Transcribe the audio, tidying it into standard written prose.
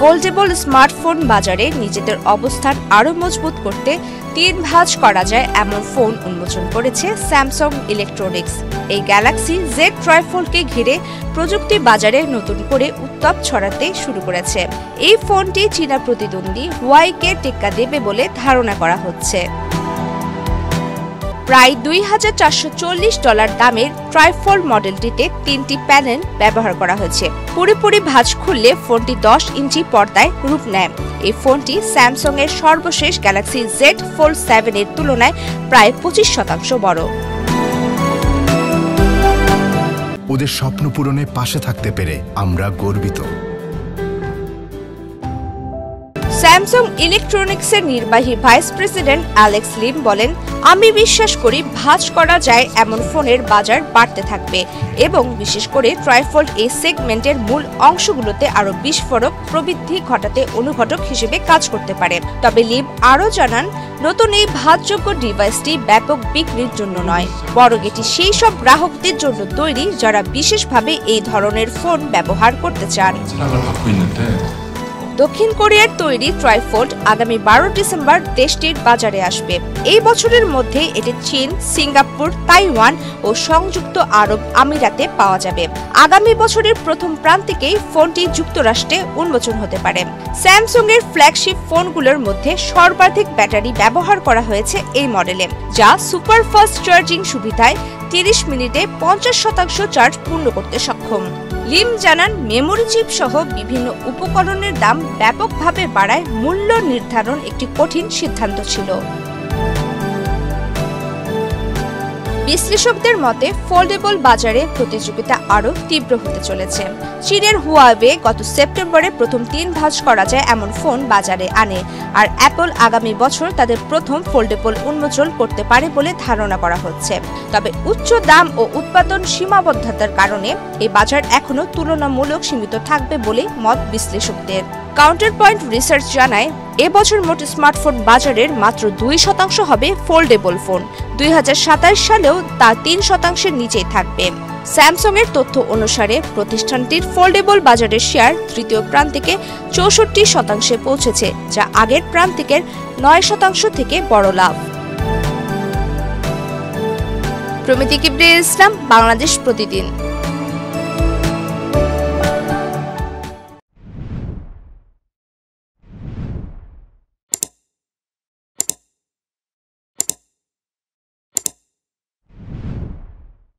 Foldable smartphone বাজারে নিজেদের অবস্থান আরও মজবুত করতে 3 ভাঁজ করা যায় এমন ফোন উন্মোচন করেছে স্যামসাং ইলেকট্রনিক্স। এই গ্যালাক্সি জেড ট্রাইফোল্ডকে ঘিরে প্রযুক্তি বাজারে নতুন করে উত্তাপ ছড়াতে শুরু করেছে। এই ফোনটি চীনা প্রতিদ্বন্দ্বী হুয়াইকে টেক্কা দেবে বলে ধারণা করা হচ্ছে। প্রায় $2,440 দামের ট্রাইফোল্ড মডেলটিতে 3টি প্যানেল ব্যবহার করা হয়েছে। পুরোপুরি ভাঁজ খুললে ফোনটি 10 ইঞ্চি পর্দায় রূপ নেয়। এই ফোনটি স্যামসাং এর সর্বশেষ গ্যালাক্সি জেড ফোল্ড 7 এর তুলনায় প্রায় 25% বড়। ওদের স্বপ্ন পূরণে পাশে থাকতে পেরে আমরা গর্বিত। স্যামসাং ইলেকট্রনিক্সের নির্বাহী ভাইস প্রেসিডেন্ট অ্যালেক্স লিম বলেন, আমি বিশ্বাস করি ভাঁজ করা যায় এমন ফোনের বাজার বাড়তে থাকবে এবং বিশেষ করে ট্রাইফোল্ড এই সেগমেন্টের মূল অংশগুলোতে আরও বিস্ফোরক প্রবৃদ্ধি ঘটাতে অনুঘটক হিসেবে কাজ করতে পারে। তবে লিম আরও জানান, নতুন এই ভাঁজযোগ্য ডিভাইসটি ব্যাপক বিক্রির জন্য নয়, বরং এটি সেই সব গ্রাহকদের জন্য তৈরি যারা বিশেষভাবে এই ধরনের ফোন ব্যবহার করতে চান। দক্ষিণ কোরিয়ার তৈরি ট্রাইফোল্ড আগামী 12 ডিসেম্বর দেশটির বাজারে আসবে। এই বছরের মধ্যে এটি চীন, সিঙ্গাপুর, তাইওয়ান ও সংযুক্ত আরব আমিরাতে পাওয়া যাবে। আগামী বছরের প্রথম প্রান্তিকেই ফোনটি যুক্তরাষ্ট্রে উন্মোচন হতে পারে। স্যামসাং এর ফ্ল্যাগশিপ ফোনগুলোর মধ্যে সর্বাধিক ব্যাটারি ব্যবহার করা হয়েছে এই মডেলে, যা সুপার ফাস্ট চার্জিং সুবিধায় 30 মিনিটে 50% চার্জ পূর্ণ করতে সক্ষম। লিম জানান, মেমোরি চিপ সহ বিভিন্ন উপকরণের দাম ব্যাপকভাবে বাড়ায় মূল্য নির্ধারণ একটি কঠিন সিদ্ধান্ত ছিল। বিশ্লেষকদের মতে ফোল্ডেবল বাজারে প্রতিযোগিতা আরও তীব্র হতে চলেছে। চীনের হুয়াওয়ে গত সেপ্টেম্বরে প্রথম 3 ভাঁজ করা যায় এমন ফোন বাজারে আনে, আর অ্যাপল আগামী বছর তাদের প্রথম ফোল্ডেবল উন্মোচন করতে পারে বলে ধারণা করা হচ্ছে। তবে উচ্চ দাম ও উৎপাদন সীমাবদ্ধতার কারণে এই বাজার এখনও তুলনামূলক সীমিত থাকবে বলে মত বিশ্লেষকদের। কাউন্টার পয়েন্ট রিসার্চ জানায়, এবছর মোট স্মার্টফোন বাজারের মাত্র 2% হবে ফোল্ডেবল ফোন। 2027 সালেও তা 3% নিচেই থাকবে। স্যামসাং এর তথ্য অনুসারে প্রতিষ্ঠানটির ফোল্ডেবল বাজারের শেয়ার তৃতীয় প্রান্তিকে 64% পৌঁছেছে, যা আগের প্রান্তিকের 9% থেকে বড় লাভ। প্রমিতি কিবরিয়া ইসলাম, বাংলাদেশ প্রতিদিন।